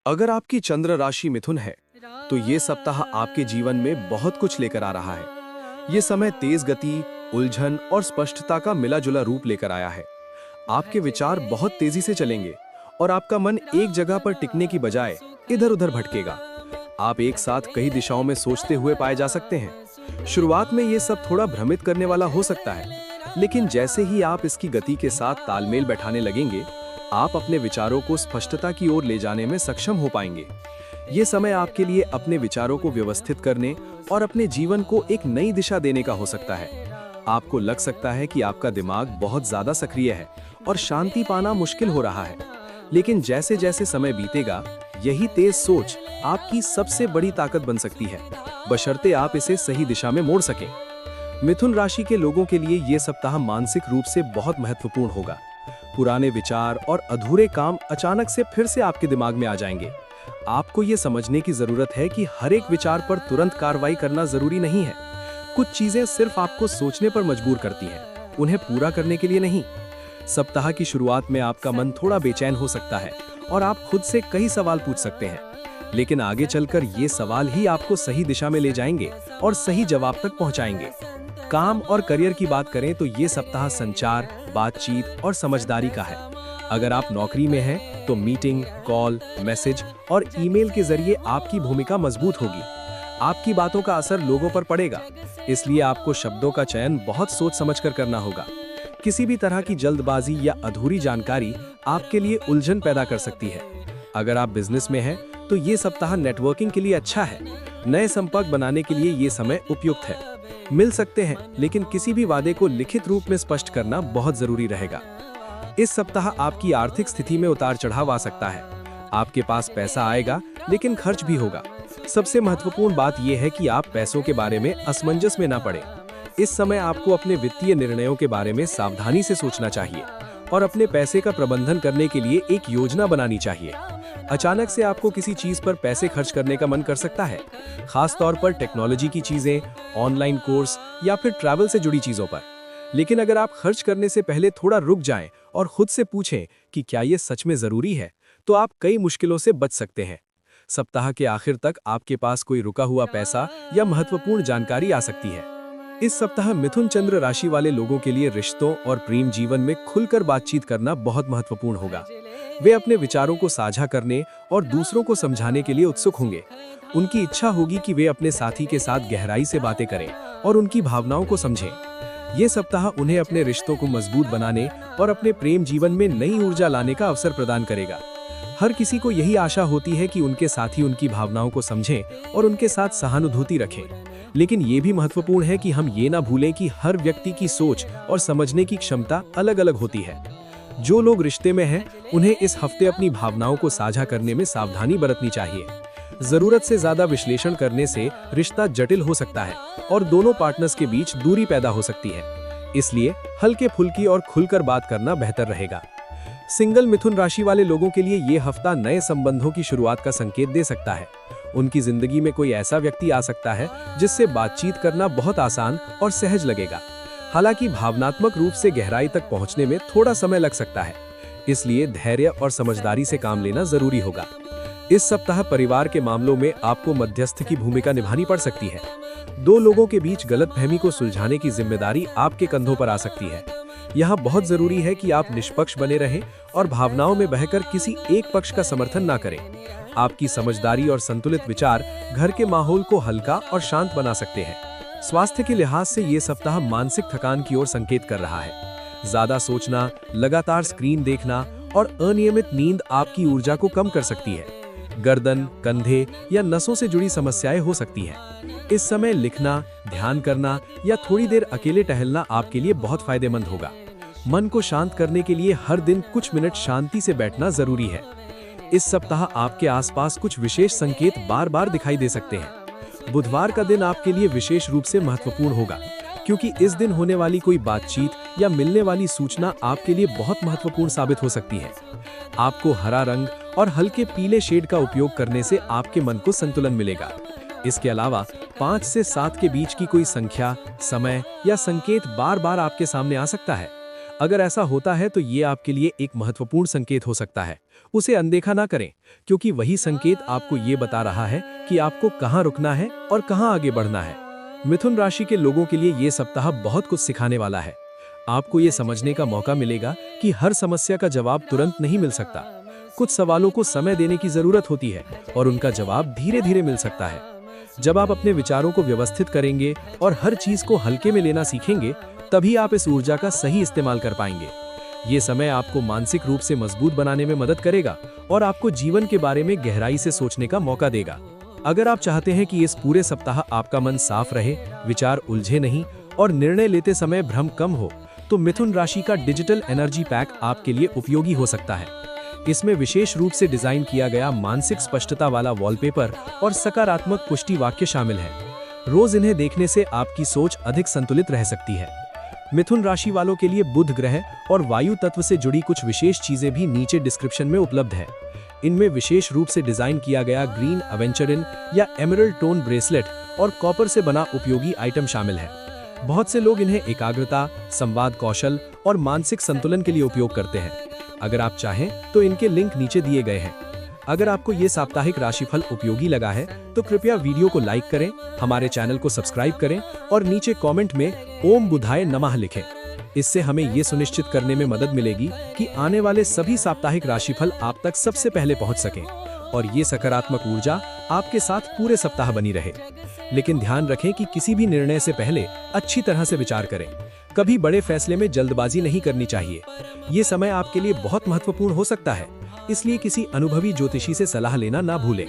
अगर आपकी चंद्र राशि मिथुन है तो ये सप्ताह आपके जीवन में बहुत कुछ लेकर आ रहा है। ये समय तेज गति, उलझन और स्पष्टता का मिला जुला रूप लेकर आया है। आपके विचार बहुत तेजी से चलेंगे और आपका मन एक जगह पर टिकने की बजाय इधर उधर भटकेगा। आप एक साथ कई दिशाओं में सोचते हुए पाए जा सकते हैं। शुरुआत में ये सब थोड़ा भ्रमित करने वाला हो सकता है, लेकिन जैसे ही आप इसकी गति के साथ तालमेल बैठाने लगेंगे, आप अपने विचारों को स्पष्टता की ओर ले जाने में सक्षम हो पाएंगे। ये समय आपके लिए अपने विचारों को व्यवस्थित करने और अपने जीवन को एक नई दिशा देने का हो सकता है। आपको लग सकता है कि आपका दिमाग बहुत ज्यादा सक्रिय है और शांति पाना मुश्किल हो रहा है, लेकिन जैसे जैसे समय बीतेगा, यही तेज सोच आपकी सबसे बड़ी ताकत बन सकती है, बशर्ते आप इसे सही दिशा में मोड़ सकें। मिथुन राशि के लोगों के लिए ये सप्ताह मानसिक रूप से बहुत महत्वपूर्ण होगा। पुराने विचार और अधूरे काम अचानक से फिर से आपके दिमाग में आ जाएंगे। आपको ये समझने की जरूरत है कि हर एक विचार पर तुरंत कार्रवाई करना जरूरी नहीं है। कुछ चीजें सिर्फ आपको सोचने पर मजबूर करती हैं, उन्हें पूरा करने के लिए नहीं। सप्ताह की शुरुआत में आपका मन थोड़ा बेचैन हो सकता है और आप खुद से कई सवाल पूछ सकते हैं, लेकिन आगे चलकर ये सवाल ही आपको सही दिशा में ले जाएंगे और सही जवाब तक पहुंचाएंगे। काम और करियर की बात करें तो ये सप्ताह संचार, बातचीत और समझदारी का है। अगर आप नौकरी में हैं तो मीटिंग, कॉल, मैसेज और ईमेल के जरिए आपकी भूमिका मजबूत होगी। आपकी बातों का असर लोगों पर पड़ेगा, इसलिए आपको शब्दों का चयन बहुत सोच समझकर करना होगा। किसी भी तरह की जल्दबाजी या अधूरी जानकारी आपके लिए उलझन पैदा कर सकती है। अगर आप बिजनेस में हैं तो ये सप्ताह नेटवर्किंग के लिए अच्छा है। नए संपर्क बनाने के लिए ये समय उपयुक्त है। मिल सकते हैं, लेकिन किसी भी वादे को लिखित रूप में स्पष्ट करना बहुत जरूरी रहेगा। इस सप्ताह आपकी आर्थिक स्थिति में उतार चढ़ाव आ सकता है। आपके पास पैसा आएगा, लेकिन खर्च भी होगा। सबसे महत्वपूर्ण बात यह है कि आप पैसों के बारे में असमंजस में ना पड़े। इस समय आपको अपने वित्तीय निर्णयों के बारे में सावधानी से सोचना चाहिए और अपने पैसे का प्रबंधन करने के लिए एक योजना बनानी चाहिए। अचानक से आपको किसी चीज पर पैसे खर्च करने का मन कर सकता है, खास तौर पर टेक्नोलॉजी की चीजें, ऑनलाइन कोर्स या फिर ट्रैवल से जुड़ी चीजों पर। लेकिन अगर आप खर्च करने से पहले थोड़ा रुक जाएं और खुद से पूछें कि क्या ये सच में जरूरी है, तो आप कई मुश्किलों से बच सकते हैं। सप्ताह के आखिर तक आपके पास कोई रुका हुआ पैसा या महत्वपूर्ण जानकारी आ सकती है। इस सप्ताह मिथुन चंद्र राशि वाले लोगों के लिए रिश्तों और प्रेम जीवन में खुलकर बातचीत करना बहुत महत्वपूर्ण होगा। वे अपने विचारों को साझा करने और दूसरों को समझाने के लिए उत्सुक होंगे। उनकी इच्छा होगी कि वे अपने साथी के साथ गहराई से बातें करें और उनकी भावनाओं को समझें। ये सप्ताह उन्हें अपने रिश्तों को मजबूत बनाने और अपने प्रेम जीवन में नई ऊर्जा लाने का अवसर प्रदान करेगा। हर किसी को यही आशा होती है कि उनके साथी उनकी भावनाओं को समझें और उनके साथ सहानुभूति रखें। लेकिन ये भी महत्वपूर्ण है कि हम ये ना भूलें कि हर व्यक्ति की सोच और समझने की क्षमता अलग अलग होती है। जो लोग रिश्ते में हैं, उन्हें इस हफ्ते अपनी भावनाओं को साझा करने में सावधानी बरतनी चाहिए। जरूरत से ज्यादा विश्लेषण करने से रिश्ता जटिल हो सकता है और दोनों पार्टनर्स के बीच दूरी पैदा हो सकती है। इसलिए हल्के फुल्की और खुलकर बात करना बेहतर रहेगा। सिंगल मिथुन राशि वाले लोगों के लिए ये हफ्ता नए संबंधों की शुरुआत का संकेत दे सकता है। उनकी जिंदगी में कोई ऐसा व्यक्ति आ सकता है जिससे बातचीत करना बहुत आसान और सहज लगेगा। हालांकि भावनात्मक रूप से गहराई तक पहुंचने में थोड़ा समय लग सकता है, इसलिए धैर्य और समझदारी से काम लेना जरूरी होगा। इस सप्ताह परिवार के मामलों में आपको मध्यस्थ की भूमिका निभानी पड़ सकती है। दो लोगों के बीच गलतफहमी को सुलझाने की जिम्मेदारी आपके कंधों पर आ सकती है। यहाँ बहुत जरूरी है कि आप निष्पक्ष बने रहें और भावनाओं में बहकर किसी एक पक्ष का समर्थन ना करें। आपकी समझदारी और संतुलित विचार घर के माहौल को हल्का और शांत बना सकते हैं। स्वास्थ्य के लिहाज से ये सप्ताह मानसिक थकान की ओर संकेत कर रहा है। ज्यादा सोचना, लगातार स्क्रीन देखना और अनियमित नींद आपकी ऊर्जा को कम कर सकती है। गर्दन, कंधे या नसों से जुड़ी समस्याएं हो सकती हैं। इस समय लिखना, ध्यान करना या थोड़ी देर अकेले टहलना आपके लिए बहुत फायदेमंद होगा। मन को शांत करने के लिए हर दिन कुछ मिनट शांति से बैठना जरूरी है। इस सप्ताह आपके आसपास कुछ विशेष संकेत बार बार दिखाई दे सकते हैं। बुधवार का दिन आपके लिए विशेष रूप से महत्वपूर्ण होगा, क्योंकि इस दिन होने वाली कोई बातचीत या मिलने वाली सूचना आपके लिए बहुत महत्वपूर्ण साबित हो सकती है। आपको हरा रंग और हल्के पीले शेड का उपयोग करने से आपके मन को संतुलन मिलेगा। इसके अलावा 5 से 7 के बीच की कोई संख्या, समय या संकेत बार बार आपके सामने आ सकता है। अगर ऐसा होता है तो ये आपके लिए एक महत्वपूर्ण संकेत हो सकता है। उसे अनदेखा ना करें, क्योंकि वही संकेत आपको ये बता रहा है कि आपको कहाँ रुकना है और कहाँ आगे बढ़ना है। मिथुन राशि के लोगों के लिए ये सप्ताह बहुत कुछ सिखाने वाला है। आपको ये समझने का मौका मिलेगा कि हर समस्या का जवाब तुरंत नहीं मिल सकता। कुछ सवालों को समय देने की जरूरत होती है और उनका जवाब धीरे धीरे मिल सकता है। जब आप अपने विचारों को व्यवस्थित करेंगे और हर चीज को हल्के में लेना सीखेंगे, तभी आप इस ऊर्जा का सही इस्तेमाल कर पाएंगे। ये समय आपको मानसिक रूप से मजबूत बनाने में मदद करेगा और आपको जीवन के बारे में गहराई से सोचने का मौका देगा। अगर आप चाहते हैं कि इस पूरे सप्ताह आपका मन साफ रहे, विचार उलझे नहीं और निर्णय लेते समय भ्रम कम हो, तो मिथुन राशि का डिजिटल एनर्जी पैक आपके लिए उपयोगी हो सकता है। इसमें विशेष रूप से डिजाइन किया गया मानसिक स्पष्टता वाला वॉलपेपर और सकारात्मक पुष्टि वाक्य शामिल है। रोज इन्हें देखने से आपकी सोच अधिक संतुलित रह सकती है। मिथुन राशि वालों के लिए बुध ग्रह और वायु तत्व से जुड़ी कुछ विशेष चीजें भी नीचे डिस्क्रिप्शन में उपलब्ध है। इनमें विशेष रूप से डिजाइन किया गया ग्रीन एवेंचरिन या एमरल्ड टोन ब्रेसलेट और कॉपर से बना उपयोगी आइटम शामिल है। बहुत से लोग इन्हें एकाग्रता, संवाद कौशल और मानसिक संतुलन के लिए उपयोग करते हैं। अगर आप चाहें तो इनके लिंक नीचे दिए गए हैं। अगर आपको ये साप्ताहिक राशिफल उपयोगी लगा है तो कृपया वीडियो को लाइक करें, हमारे चैनल को सब्सक्राइब करें और नीचे कमेंट में ओम बुधाय नमः लिखें। इससे हमें ये सुनिश्चित करने में मदद मिलेगी कि आने वाले सभी साप्ताहिक राशिफल आप तक सबसे पहले पहुंच सकें और ये सकारात्मक ऊर्जा आपके साथ पूरे सप्ताह बनी रहे। लेकिन ध्यान रखें कि किसी भी निर्णय से पहले अच्छी तरह से विचार करें। कभी बड़े फैसले में जल्दबाजी नहीं करनी चाहिए। ये समय आपके लिए बहुत महत्वपूर्ण हो सकता है, इसलिए किसी अनुभवी ज्योतिषी से सलाह लेना ना भूलें।